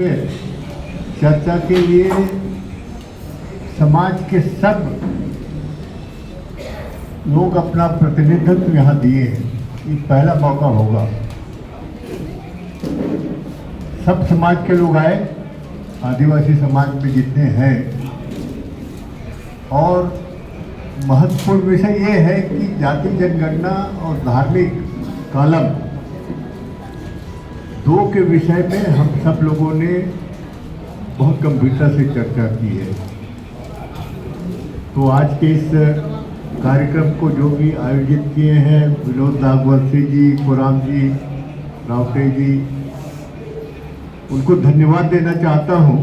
पे चर्चा के लिए समाज के सब लोग अपना प्रतिनिधित्व यहाँ दिए हैं। ये पहला मौका होगा। सब समाज के लोग आए, आदिवासी समाज में जितने हैं, और महत्वपूर्ण विषय ये है कि जाति जनगणना और धार्मिक कॉलम दो के विषय में हम सब लोगों ने बहुत गंभीरता से चर्चा की है। तो आज के इस कार्यक्रम को जो भी आयोजित किए हैं, विनोद नागवंशी जी, पुराम जी, रावटे जी, उनको धन्यवाद देना चाहता हूं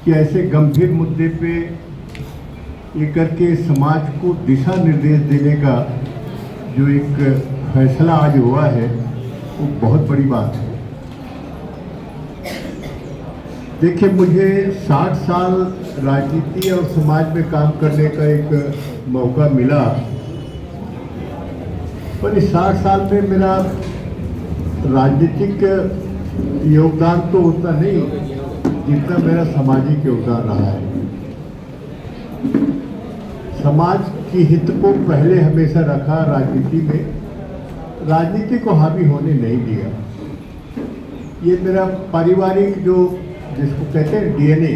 कि ऐसे गंभीर मुद्दे पे ये करके समाज को दिशा निर्देश देने का जो एक फैसला आज हुआ है वो बहुत बड़ी बात है। देखिए, मुझे 60 साल राजनीति और समाज में काम करने का एक मौका मिला, पर इस 60 साल में मेरा राजनीतिक योगदान तो उतना नहीं जितना मेरा सामाजिक योगदान रहा है। समाज की हित को पहले हमेशा रखा, राजनीति में राजनीति को हावी होने नहीं दिया। ये मेरा पारिवारिक जो जिसको कहते हैं डीएनए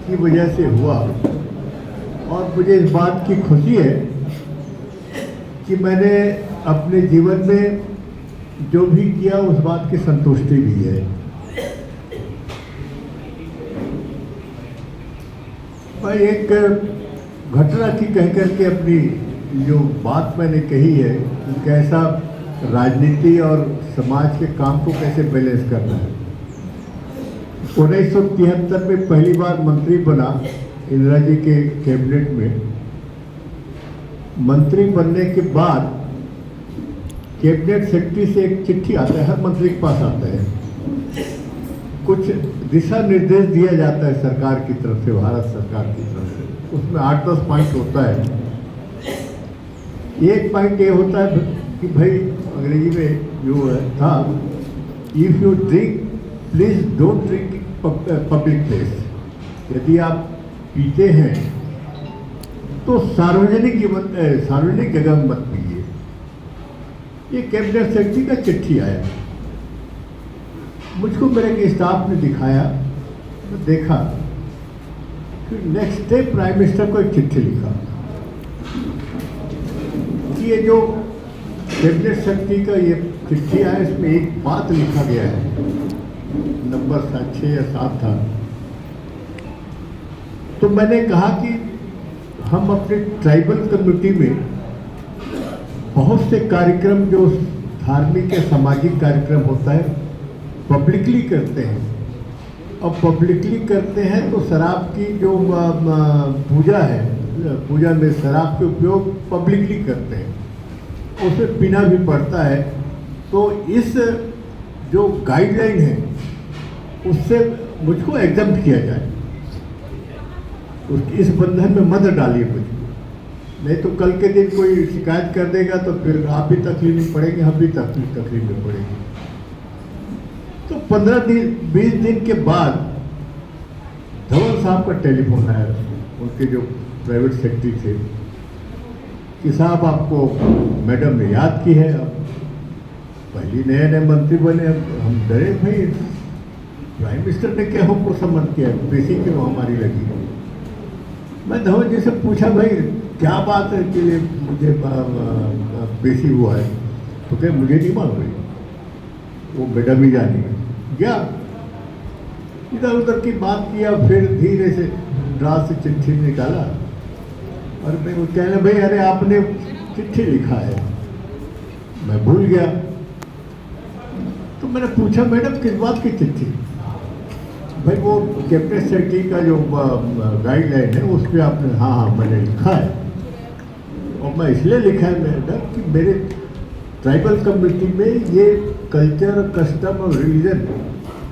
की वजह से हुआ, और मुझे इस बात की खुशी है कि मैंने अपने जीवन में जो भी किया उस बात की संतुष्टि भी है। मैं एक घटना की कहकर के अपनी जो बात मैंने कही है कि कैसा राजनीति और समाज के काम को कैसे बैलेंस करना है। 1973 में पहली बार मंत्री बना इंदिरा जी के कैबिनेट में। मंत्री बनने के बाद कैबिनेट सेक्रेटरी से एक चिट्ठी आता है, हर मंत्री के पास आता है, कुछ दिशा निर्देश दिया जाता है सरकार की तरफ से, भारत सरकार की तरफ से। उसमें 8-10 पॉइंट होता है। एक पॉइंट ये होता है कि भाई अंग्रेजी में जो था, if you drink please don't drink public place. यदि आप पीते हैं तो सार्वजनिक जगह में मत पीजिए। ये कैबिनेट सेक्रेटरी का चिट्ठी आया, मुझको मेरे स्टाफ ने दिखाया, मैं देखा। नेक्स्ट डे प्राइम मिनिस्टर को एक चिट्ठी लिखा कि ये जो कैबिनेट सेक्रेटरी का ये चिट्ठी आया, इसमें एक बात लिखा गया है, नंबर 6 या 7 था। तो मैंने कहा कि हम अपने ट्राइबल कम्युनिटी में बहुत से कार्यक्रम जो धार्मिक या सामाजिक कार्यक्रम होता है पब्लिकली करते हैं, और पब्लिकली करते हैं तो शराब की जो पूजा है, पूजा में शराब के उपयोग पब्लिकली करते हैं, उसमें पीना भी पड़ता है। तो इस जो गाइडलाइन है उससे मुझको एग्जम्प्ट किया जाए, इस बंधन में मत डालिए मुझको, नहीं तो कल के दिन कोई शिकायत कर देगा तो फिर आप भी तकलीफ में पड़ेंगे, हम भी तकलीफ में पड़ेंगे। तो 15-20 दिन के बाद धवन साहब का टेलीफोन आया, उनके जो प्राइवेट सेक्रेटरी थे, कि साहब आपको मैडम ने याद की है। अब पहली नए मंत्री बने, हम डरे, भाई प्राइम मिनिस्टर ने क्या हमको सम्मान किया, पेशी क्यों हमारी लगी। मैं धवन जी से पूछा, भाई क्या बात है कि मुझे पेशी हुआ है। तो क्या मुझे नहीं मालूम, वो मैडम ही जानी गया। इधर उधर की बात किया, फिर धीरे से ड्रास से चिट्ठी निकाला और मैं वो कहने, भाई अरे आपने चिट्ठी लिखा है, मैं भूल गया। तो मैंने पूछा, मैडम किस बात की चिट्ठी। भाई वो कैबिनेट सेक्रेटरी का जो गाइडलाइन है उस पर आपने, हाँ मैंने लिखा है, और मैं इसलिए लिखा है मैडम कि मेरे ट्राइबल कम्युनिटी में ये कल्चर, कस्टम और रिलीजन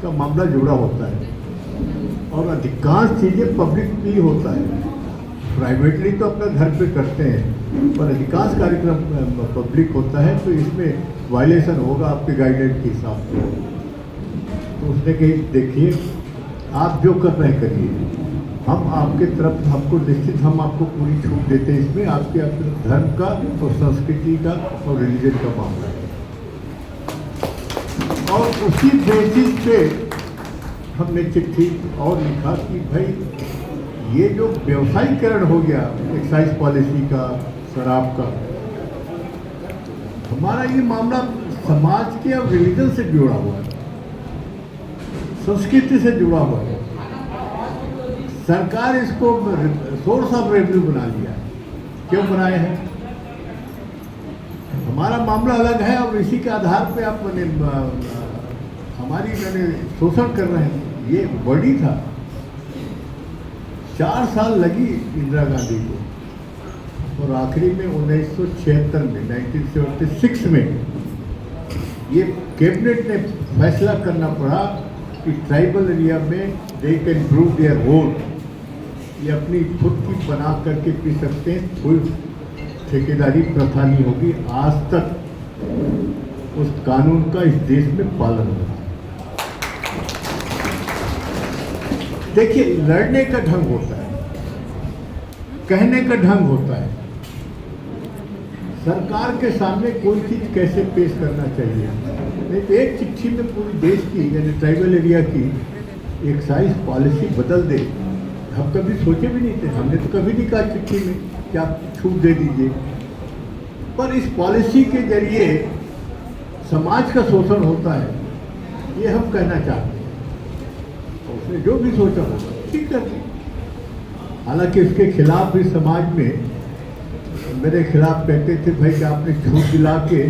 का मामला जुड़ा होता है, और अधिकांश चीज़ें पब्लिकली होता है। प्राइवेटली तो अपना घर पे करते हैं, पर अधिकांश कार्यक्रम पब्लिक होता है, तो इसमें वायलेशन होगा आपके गाइडलाइन के हिसाब से। तो उसने कही देखिए आप जो कर रहे हैं करिए, हम आपके तरफ हमको निश्चित हम आपको पूरी छूट देते हैं, इसमें आपके अपने धर्म का और संस्कृति का और रिलीजन का मामला है। और उसी बेसिस पे हमने चिट्ठी और लिखा कि भाई ये जो व्यवसायीकरण हो गया एक्साइज पॉलिसी का, शराब का, हमारा ये मामला समाज के और रिलीजन से जुड़ा हुआ है, संस्कृति से जुड़ा हुआ है। सरकार इसको सोर्स ऑफ रेवेन्यू बना लिया है। क्यों बनाए हैं? हमारा मामला अलग है और इसी के आधार पे आप हमारी शोषण कर रहे हैं। ये बड़ी था। 4 साल लगी इंदिरा गांधी को और आखिरी में 1976 में 1976 में ये कैबिनेट ने फैसला करना पड़ा कि ट्राइबल एरिया में they can prove their vote, ये अपनी खुद की बना करके पी सकते हैं, कोई ठेकेदारी प्रथा नहीं होगी। आज तक उस कानून का इस देश में पालन हो रहा है। देखिए, लड़ने का ढंग होता है, कहने का ढंग होता है, सरकार के सामने कोई चीज कैसे पेश करना चाहिए। नहीं तो एक चिट्ठी में पूरी देश की यानी ट्राइबल एरिया की एक्साइज पॉलिसी बदल दे, हम कभी सोचे भी नहीं थे। हमने तो कभी नहीं कहा चिट्ठी में कि आप छूट दे दीजिए, पर इस पॉलिसी के जरिए समाज का शोषण होता है, ये हम कहना चाहते हैं। उसने जो भी सोचा होगा ठीक है। हालांकि उसके खिलाफ भी समाज में मेरे खिलाफ कहते थे भाई कि आपने छूट दिला के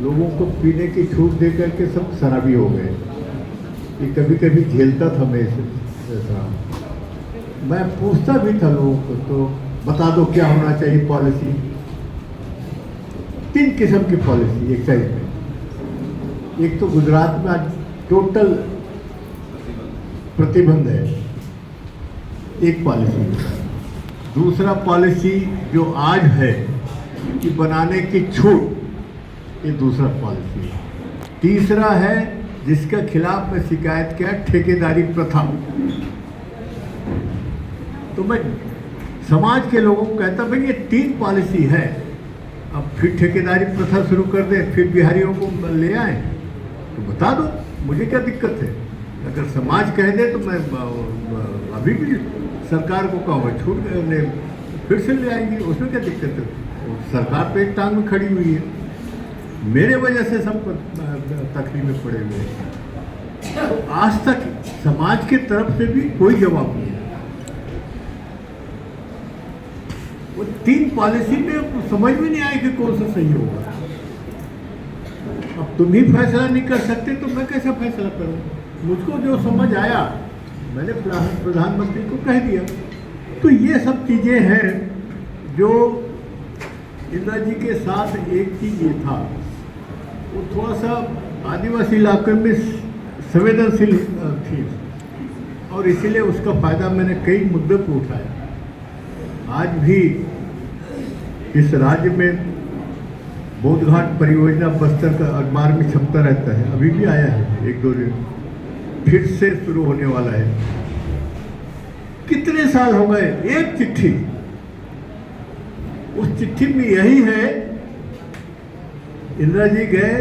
लोगों को पीने की छूट दे करके सब शराबी हो गए। ये कभी कभी झेलता था मैं ऐसा। मैं पूछता भी था लोगों को, तो बता दो क्या होना चाहिए पॉलिसी। 3 किस्म की पॉलिसी एक्साइज में। एक तो गुजरात में आज टोटल प्रतिबंध है, एक पॉलिसी। दूसरा पॉलिसी जो आज है कि बनाने की छूट, ये दूसरा पॉलिसी है। तीसरा है जिसके खिलाफ मैं शिकायत किया, ठेकेदारी प्रथा। तो मैं समाज के लोगों को कहता भाई ये 3 पॉलिसी है, अब फिर ठेकेदारी प्रथा शुरू कर दें, फिर बिहारियों को ले आए, तो बता दो मुझे क्या दिक्कत है। अगर समाज कह दे तो मैं अभी भी सरकार को कहूँगा छूट फिर से ले आएंगे, उसमें क्या दिक्कत है। सरकार पे एक टांग में खड़ी हुई है, मेरे वजह से सब तकलीफ में पड़े हुए हैं। तो आज तक समाज के तरफ से भी कोई जवाब नहीं है। वो 3 पॉलिसी में समझ में नहीं आए कि कौन सा सही होगा। अब तुम ही फैसला नहीं कर सकते तो मैं कैसा फैसला करूं। मुझको जो समझ आया मैंने प्रधानमंत्री को कह दिया। तो ये सब चीज़ें हैं जो इंदिरा जी के साथ एक चीज़ ये था, वो थोड़ा सा आदिवासी इलाके में संवेदनशील थी और इसीलिए उसका फ़ायदा मैंने कई मुद्दों पर उठाया। आज भी इस राज्य में बोधघाट परियोजना बस्तर का अखबार में छपता रहता है, अभी भी आया है 1-2 दिन, फिर से शुरू होने वाला है। कितने साल हो गए, एक चिट्ठी, उस चिट्ठी में यही है, इंदिरा जी गए,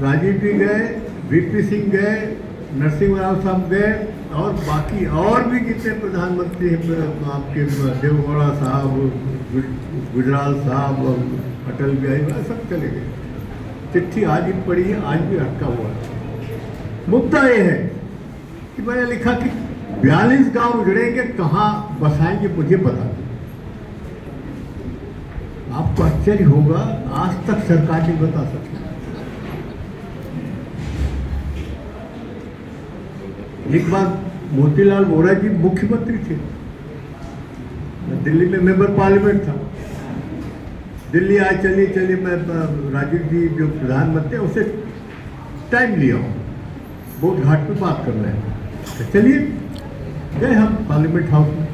राजीव जी गए, वीपी सिंह गए, नरसिंह राव साहब गए और बाकी और भी जितने प्रधानमंत्री हैं, आपके देवगौड़ा साहब, गुजराल साहब, अटल बिहारी, सब चले गए। चिट्ठी आज भी पड़ी है, आज भी अटका हुआ है। मुद्दा ये है कि मैंने लिखा कि 42 गांव उजड़ेंगे, कहाँ बसाएंगे मुझे बता दो। आपको आश्चर्य होगा, आज तक सरकार नहीं बता सकती। एक बार मोतीलाल वोरा जी मुख्यमंत्री थे, दिल्ली में मेंबर पार्लियामेंट था, दिल्ली आए, चलिए मैं राजीव जी जो प्रधानमंत्री उसे टाइम लिया हूँ, बोधघाट पे बात करना है। तो चलिए गए हम पार्लियामेंट हाउस में।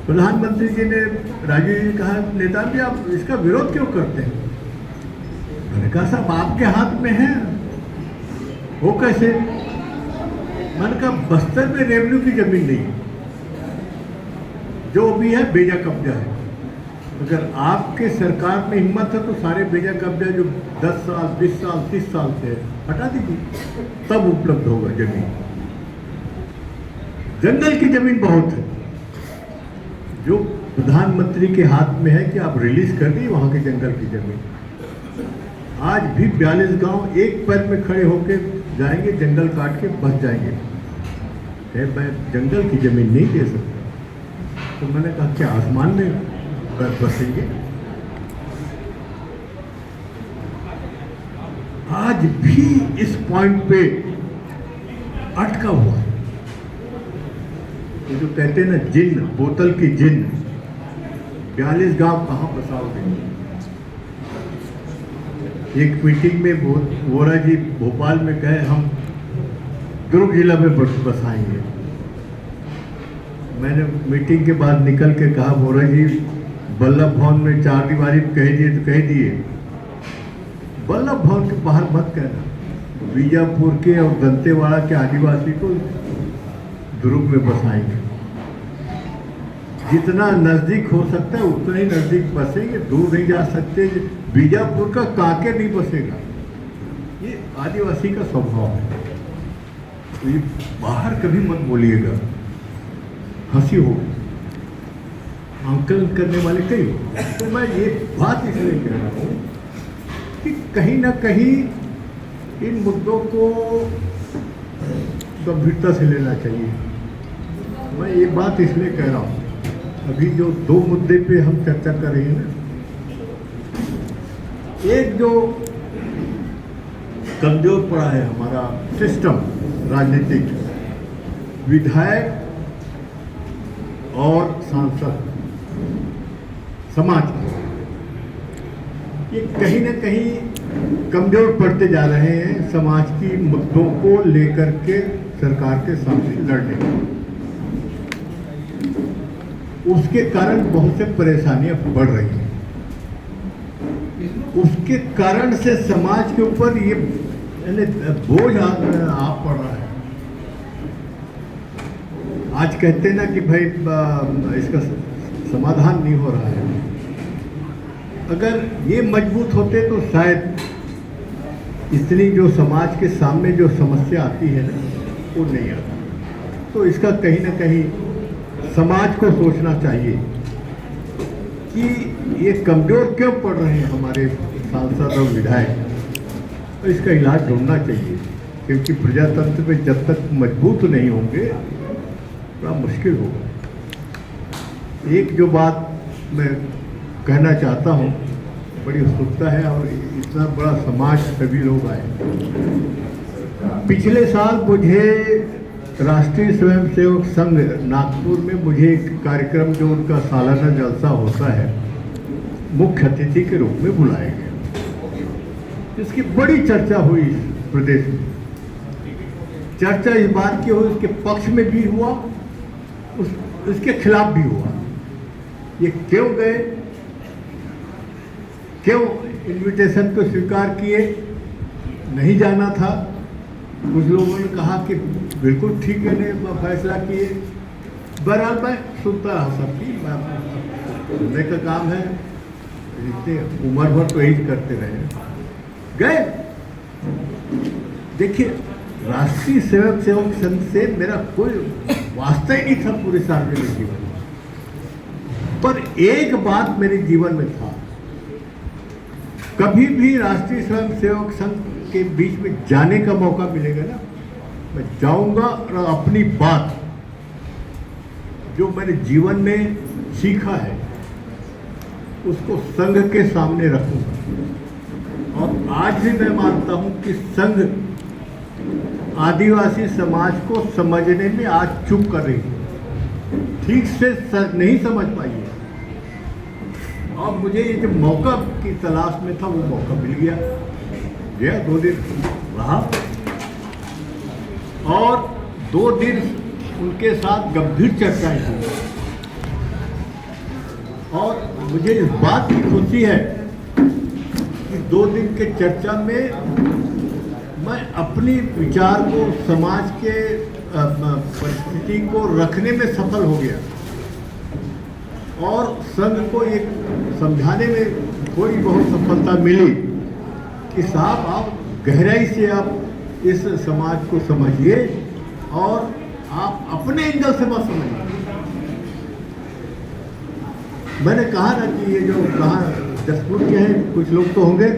प्रधानमंत्री जी ने राजीव जी ने कहा, नेताजी आप इसका विरोध क्यों करते हैं। मैंने कहा साहब आपके हाथ में है, वो कैसे? मैंने कहा बस्तर में रेवेन्यू की जमीन नहीं है, जो भी है बेजा कब्जा है। अगर आपके सरकार में हिम्मत है तो सारे बेजा कब्जा जो 10 साल 20 साल 30 साल से हटा दीजिए, तब उपलब्ध होगा जमीन। जंगल की जमीन बहुत है, जो प्रधानमंत्री के हाथ में है कि आप रिलीज कर दी वहां के जंगल की जमीन। आज भी 42 गांव एक पैर में खड़े होकर जाएंगे, जंगल काट के बच जाएंगे। मैं जंगल की जमीन नहीं दे सकता। तो मैंने कहा क्या आसमान में बसेंगे? आज भी इस पॉइंट पे अटका हुआ है। ये जो कहते हैं ना जिन्न, बोतल की जिन्न, 42 गांव कहां बसाओगे? एक मीटिंग में वोरा जी भोपाल में कहे हम दुर्ग जिला में बसाएंगे। मैंने मीटिंग के बाद निकल के कहा वोरा जी बल्लभ भवन में 4 दीवारी कह दिए तो कह दिए, बल्लभ भवन के बाहर मत कहना। बीजापुर के और दंतेवाड़ा के आदिवासी को दुर्ग में बसाएंगे। जितना नजदीक हो सकता है उतना ही नजदीक बसेंगे, दूर नहीं जा सकते। बीजापुर का कांके नहीं बसेगा, ये आदिवासी का स्वभाव है। तो ये बाहर कभी मत बोलिएगा, हंसी होगी, आंकलन करने वाले कई हो। तो मैं ये बात इसलिए कह रहा हूँ कि कहीं ना कहीं इन मुद्दों को गंभीरता से लेना चाहिए। मैं ये बात इसलिए कह रहा हूँ, अभी जो 2 मुद्दे पे हम चर्चा कर रहे हैं ना, एक जो कमजोर पड़ा है हमारा सिस्टम राजनीतिक, विधायक और सांसद समाज, ये कहीं ना कहीं कमजोर पड़ते जा रहे हैं समाज की मुद्दों को लेकर के सरकार के सामने लड़ने में। उसके कारण बहुत से परेशानियां बढ़ रही हैं। उसके कारण से समाज के ऊपर ये बोझ आ पड़ रहा है। आज कहते हैं ना कि भाई इसका समाधान नहीं हो रहा है। अगर ये मजबूत होते तो शायद इतनी जो समाज के सामने जो समस्या आती है ना वो नहीं आता। तो इसका कहीं ना कहीं समाज को सोचना चाहिए कि ये कमजोर क्यों पड़ रहे हैं हमारे सांसद और विधायक, तो इसका इलाज ढूंढना चाहिए। क्योंकि प्रजातंत्र में जब तक मजबूत नहीं होंगे बड़ा मुश्किल होगा। एक जो बात मैं कहना चाहता हूँ, बड़ी उत्सुकता है और इतना बड़ा समाज सभी लोग आए। पिछले साल मुझे राष्ट्रीय स्वयंसेवक संघ नागपुर में मुझे एक कार्यक्रम जो उनका सालाना जलसा होता है, मुख्य अतिथि के रूप में बुलाया गया, जिसकी बड़ी चर्चा हुई प्रदेश में। चर्चा इस बात की हुई, उसके पक्ष में भी हुआ, उसके खिलाफ भी हुआ। ये क्यों गए, क्यों इनविटेशन को स्वीकार किए, नहीं जाना था। कुछ लोगों ने कहा कि बिल्कुल ठीक है, ने फैसला किए। बहरहाल मैं सुनता रहा सबकी बात, सुनने का काम है, इतने उम्र भर तो यही करते रहे। गए। देखिए, राष्ट्रीय स्वयंसेवक संघ से मेरा कोई वास्ता ही नहीं था पूरे सार्वजनिक जीवन में। पर एक बात मेरे जीवन में था, कभी भी राष्ट्रीय स्वयंसेवक संघ के बीच में जाने का मौका मिलेगा ना, मैं जाऊंगा और अपनी बात जो मैंने जीवन में सीखा है उसको संघ के सामने रखूंगा। और आज भी मैं मानता हूं कि संघ आदिवासी समाज को समझने में आज चूक कर रही है, ठीक से नहीं समझ पाई है। और मुझे ये जो मौका की तलाश में था वो मौका मिल गया। 2 दिन रहा और 2 दिन उनके साथ गंभीर चर्चाएं हुई। और मुझे इस बात की खुशी है कि 2 दिन के चर्चा में मैं अपनी विचार को समाज के परिस्थिति को रखने में सफल हो गया और संघ को एक समझाने में थोड़ी बहुत सफलता मिली कि साहब आप गहराई से आप इस समाज को समझिए और आप अपने एंगल से मत समझिए। मैंने कहा ना कि ये जो कहा जसपुर के हैं कुछ लोग तो होंगे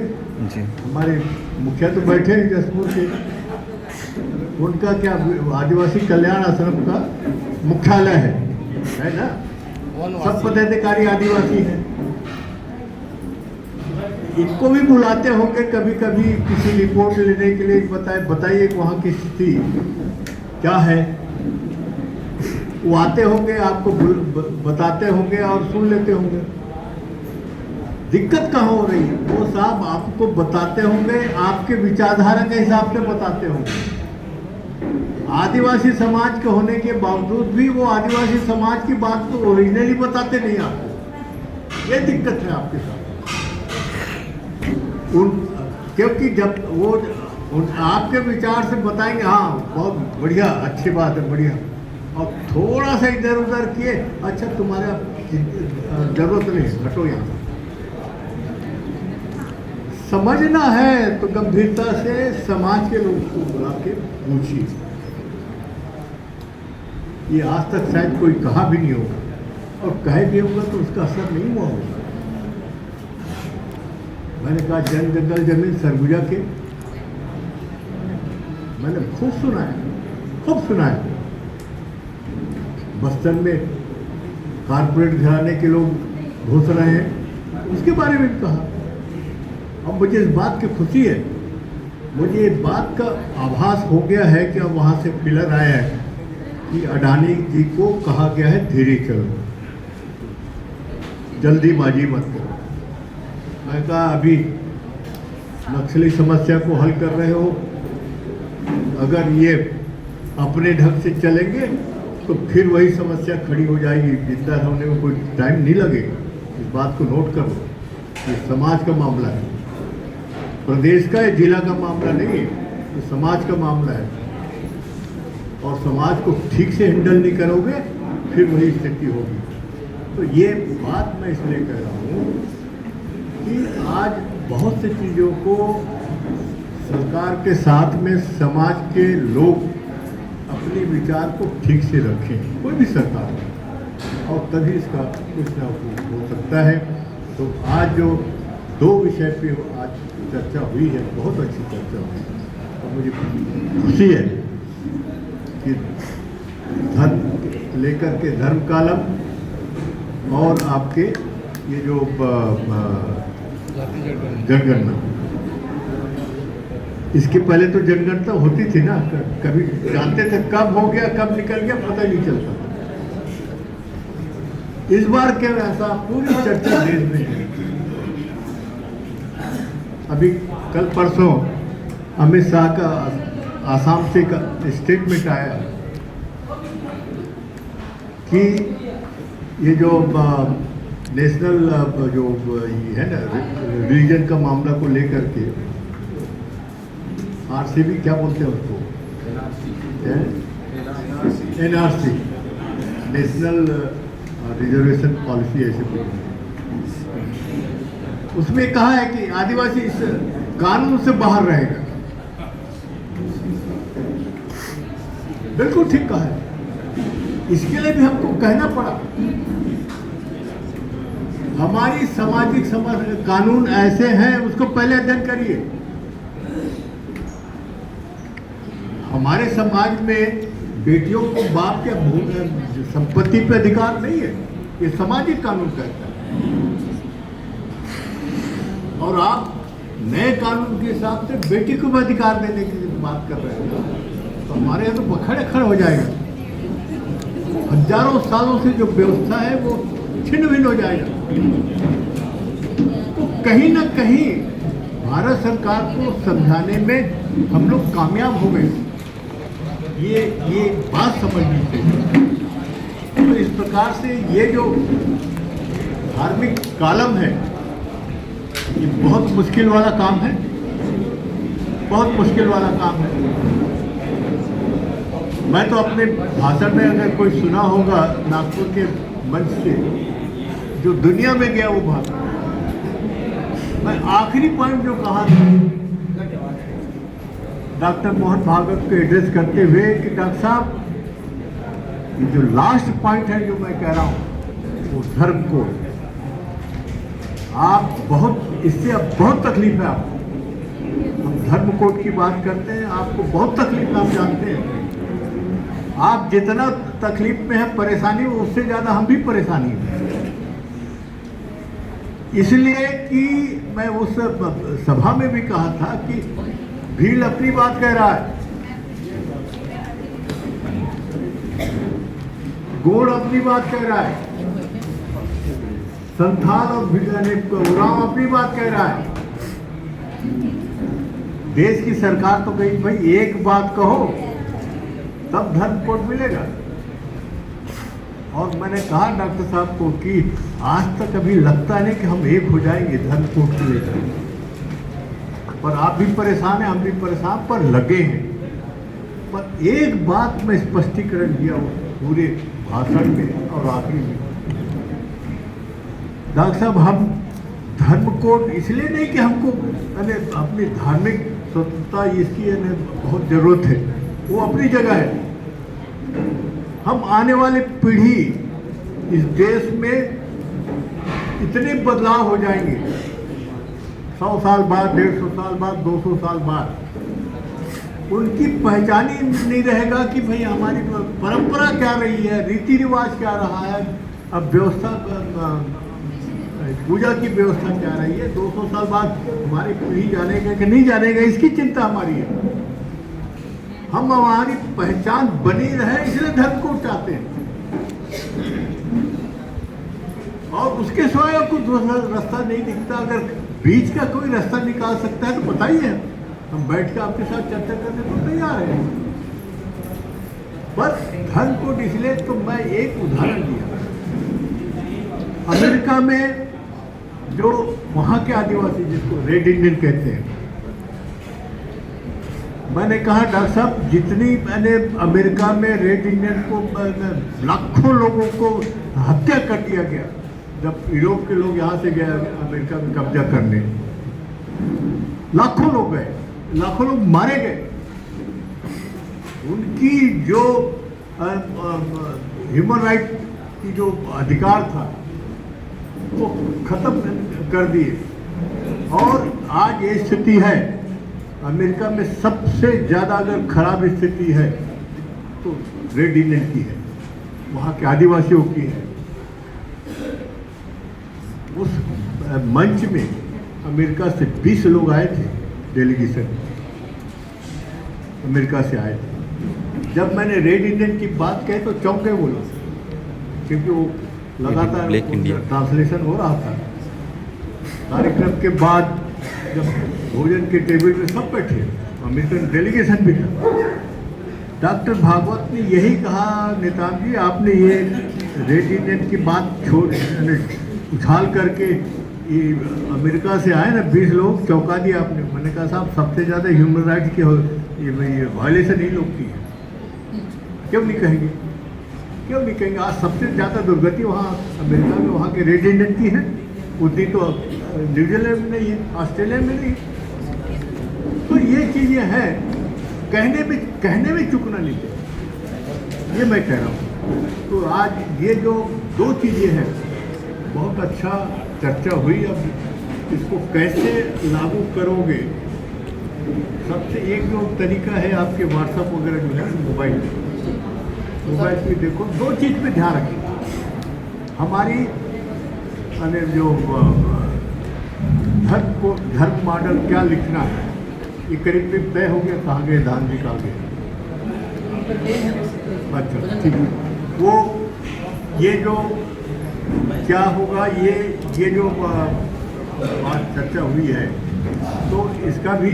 जी, हमारे मुखिया तो बैठे हैं जसपुर के, उनका क्या आदिवासी कल्याण आश्रम का मुख्यालय है ना, सब पदाधिकारी आदिवासी हैं। इनको भी बुलाते होंगे कभी कभी किसी रिपोर्ट लेने के लिए, बताइए वहाँ की स्थिति क्या है। वो आते होंगे, आपको बताते होंगे और सुन लेते होंगे। दिक्कत कहाँ हो रही है, वो साहब आपको बताते होंगे, आपके विचारधारा के हिसाब से बताते होंगे। आदिवासी समाज के होने के बावजूद भी वो आदिवासी समाज की बात तो ओरिजिनली बताते नहीं आपको। ये दिक्कत है आपके साथ। क्योंकि जब वो आपके विचार से बताएंगे हाँ बहुत बढ़िया, अच्छी बात है, बढ़िया, और थोड़ा सा इधर उधर किए, अच्छा तुम्हारा जरूरत नहीं, हटो यहाँ। समझना है तो गंभीरता से समाज के लोग को बुला के पूछिए। ये आज तक शायद कोई कहा भी नहीं होगा, और कहे भी होगा तो उसका असर नहीं हुआ होगा। मैंने कहा जंग जंगल जमीन सरगुजा के, मैंने खूब सुना है। बस्तर में कारपोरेट घराने के लोग घुस रहे हैं, उसके बारे में कहा। अब मुझे इस बात की खुशी है, मुझे इस बात का आभास हो गया है कि अब वहाँ से पिलर आया है कि अडानी जी को कहा गया है धीरे चलो, जल्दीबाजी मत करो। मैं कहा अभी नक्सली समस्या को हल कर रहे हो, अगर ये अपने ढंग से चलेंगे तो फिर वही समस्या खड़ी हो जाएगी, जिंदा होने में कोई टाइम नहीं लगेगा। इस बात को नोट करो, ये समाज का मामला है, प्रदेश का या जिला का मामला नहीं है, ये समाज का मामला है। और समाज को ठीक से हैंडल नहीं करोगे फिर वही स्थिति होगी। तो ये बात मैं इसलिए कह रहा हूँ कि आज बहुत सी चीज़ों को सरकार के साथ में समाज के लोग अपने विचार को ठीक से रखें, कोई भी सरकार हो, और तभी इसका कुछ ना कुछ हो सकता है। तो आज जो दो विषय पे आज चर्चा हुई है, बहुत अच्छी चर्चा हुई है, और मुझे खुशी है कि धर्म लेकर के धर्म कालम और आपके ये जो जनगणना, इसके पहले तो जनगणना होती थी ना, कभी जानते थे कब हो गया कब निकल गया पता ही नहीं चलता। इस बार क्या ऐसा पूरी चर्चा देश में है। अभी कल परसों अमित शाह का आसाम से का स्टेटमेंट आया कि ये जो नेशनल जो है ना रिलीजन का मामला को लेकर के, आरसीबी क्या बोलते हैं उसको, एनआरसी, नेशनल रिजर्वेशन पॉलिसी, ऐसे कुछ, उसमें कहा है कि आदिवासी इस कानून से बाहर रहेगा। बिल्कुल ठीक कहा है, इसके लिए भी हमको कहना पड़ा। हमारी सामाजिक कानून ऐसे हैं, उसको पहले अध्ययन करिए। हमारे समाज में बेटियों को बाप के संपत्ति पे अधिकार नहीं है, ये सामाजिक कानून कहता है। और आप नए कानून के हिसाब से बेटी को भी अधिकार देने की बात कर रहे हो, तो हमारे यहाँ तो खड़े हो जाएगा। हजारों सालों से जो व्यवस्था है वो छिन्न भिन्न हो जाएगा। तो कहीं ना कहीं भारत सरकार को समझाने में हम लोग कामयाब हो गए, ये बात समझनी चाहिए। तो इस प्रकार से ये जो धार्मिक कालम है, ये बहुत मुश्किल वाला काम है। बहुत मुश्किल वाला काम है। मैं तो अपने भाषण में अगर कोई सुना होगा नागपुर के मंच से, जो दुनिया में गया वो भाषण, मैं आखिरी पॉइंट जो कहा था डॉक्टर मोहन भागवत को एड्रेस करते हुए कि डॉक्टर साहब, ये जो लास्ट पॉइंट है जो मैं कह रहा हूँ वो धर्म को, आप बहुत इससे अब बहुत तकलीफ है आपको। हम धर्म कोड की बात करते हैं, आपको बहुत तकलीफ, आप जानते हैं। आप जितना तकलीफ में है, परेशानी, उससे ज़्यादा हम भी परेशानी में। इसलिए कि मैं उस सभा में भी कहा था कि भील अपनी बात कह रहा है, गोड़ अपनी बात कह रहा है, संथाल और उरांव अपनी बात कह रहा है। देश की सरकार तो कही भाई एक बात कहो तब धर्म कोड मिलेगा। और मैंने कहा डॉक्टर साहब को कि आज तक अभी लगता नहीं कि हम एक हो जाएंगे धर्म कोड को लेकर, पर आप भी परेशान हैं, हम भी परेशान, पर लगे हैं। पर एक बात में स्पष्टीकरण दिया पूरे भाषण में और आखिरी में, डॉक्टर साहब हम धर्म कोड इसलिए नहीं कि हमको अपनी धार्मिक स्वतंत्रता इसकी बहुत ज़रूरत है, वो अपनी जगह है। हम आने वाली पीढ़ी इस देश में इतने बदलाव हो जाएंगे, 100 साल बाद, 150 साल बाद, 200 साल बाद, उनकी पहचान ही नहीं रहेगा कि भाई हमारी परंपरा क्या रही है, रीति रिवाज क्या रहा है, अब व्यवस्था, पूजा की व्यवस्था क्या रही है। 200 साल बाद हमारी पीढ़ी जानेगा कि नहीं जानेगा, इसकी चिंता हमारी है। हम हमारी पहचान बनी रहे, इसलिए धर्म को चाहते हैं, और उसके सिवाय कुछ दूसरा रास्ता नहीं दिखता। अगर बीच का कोई रास्ता निकाल सकता है तो बताइए, हम बैठ कर आपके साथ चर्चा करने को तैयार हैं। बस धर्म कोड इसलिए तो मैं एक उदाहरण दिया, अमेरिका में जो वहाँ के आदिवासी जिसको रेड इंडियन कहते हैं, मैंने कहा डॉक्टर साहब जितनी मैंने अमेरिका में रेड इंडियन को लाखों लोगों को हत्या कर दिया गया, जब यूरोप के लोग यहाँ से गए अमेरिका में कब्जा करने, लाखों लोग गए, लाखों लोग मारे गए, उनकी जो ह्यूमन राइट की जो अधिकार था वो खत्म कर दिए। और आज ये स्थिति है, अमेरिका में सबसे ज़्यादा अगर खराब स्थिति है तो रेड इंडियन की है, वहाँ के आदिवासियों की है। उस मंच में अमेरिका से 20 लोग आए थे, डेलीगेशन अमेरिका से आए थे। जब मैंने रेड इंडियन की बात कही तो चौंके वो लोग, क्योंकि वो लगातार ट्रांसलेशन हो रहा था। कार्यक्रम के बाद जब भोजन के टेबल पे सब बैठे, अमेरिकन डेलीगेशन भी था, डॉक्टर भागवत ने यही कहा, नेताजी जी आपने ये रेड इंडियन की बात छोड़ उछाल करके ये अमेरिका से आए ना 20 लोग, चौंका दिया आपने। मैंने कहा साहब सबसे ज़्यादा ह्यूमन राइट्स की ये वायलेशन ही लोग की है, क्यों नहीं कहेंगे, क्यों नहीं कहेंगे। आज सबसे ज़्यादा दुर्गति वहाँ अमेरिका में वहाँ के रेड इंडियन की है, उतनी तो न्यूजीलैंड में नहीं है, ऑस्ट्रेलिया में नहीं। तो ये चीज़ें हैं, कहने में चुकना नहीं चाहिए, ये मैं कह रहा हूँ। तो आज ये जो दो चीज़ें हैं, बहुत अच्छा चर्चा हुई। अब इसको कैसे लागू करोगे, सबसे एक जो तरीका है आपके व्हाट्सएप वगैरह जो है मोबाइल पे देखो, दो चीज़ पे ध्यान रखें। हमारी जो धर्म मॉडल क्या लिखना है, ये करीब तय हो गया, कहाँ गए दान जी, कहाँ गए? अच्छा ठीक है। वो ये जो क्या होगा, ये जो बात चर्चा हुई है, तो इसका भी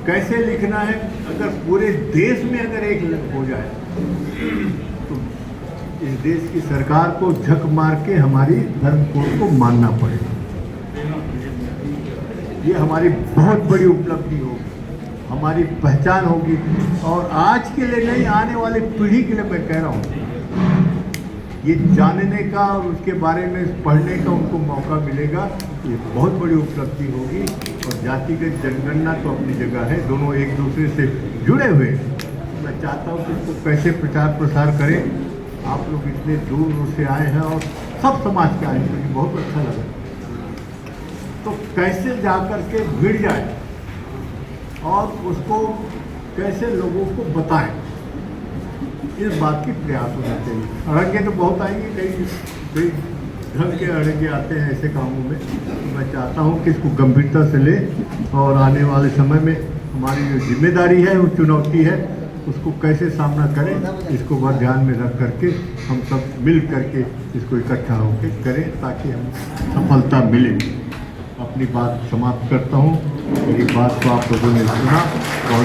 कैसे लिखना है। अगर पूरे देश में अगर एक हो जाए तो इस देश की सरकार को झक मार के हमारी धर्म कोड को मानना पड़ेगा। ये हमारी बहुत बड़ी उपलब्धि होगी। हमारी पहचान होगी। और आज के लिए नहीं, आने वाली पीढ़ी के लिए मैं कह रहा हूँ, ये जानने का और उसके बारे में पढ़ने का उनको मौका मिलेगा, ये बहुत बड़ी उपलब्धि होगी। और जातिगत जनगणना तो अपनी जगह है, दोनों एक दूसरे से जुड़े हुए। मैं चाहता हूँ कि इसको कैसे प्रचार प्रसार करें। आप लोग इतने दूर दूर से आए हैं और सब समाज के आए हैं, मुझे बहुत अच्छा लगा। तो कैसे जा कर के भिड़ जाए और उसको कैसे लोगों को बताएं, इस बात की प्रयास होना चाहिए। अड़ंगे तो बहुत आएंगे, कई ढंग के अड़ंगे आते हैं ऐसे कामों में। तो मैं चाहता हूँ कि इसको गंभीरता से ले और आने वाले समय में हमारी जो जिम्मेदारी है, वो चुनौती है, उसको कैसे सामना करें, इसको बहुत ध्यान में रख करके हम सब मिल करके इसको इकट्ठा होकर करें, ताकि हम सफलता मिले। अपनी बात समाप्त करता हूँ। मेरी बात को आप लोगों ने सुना, बहुत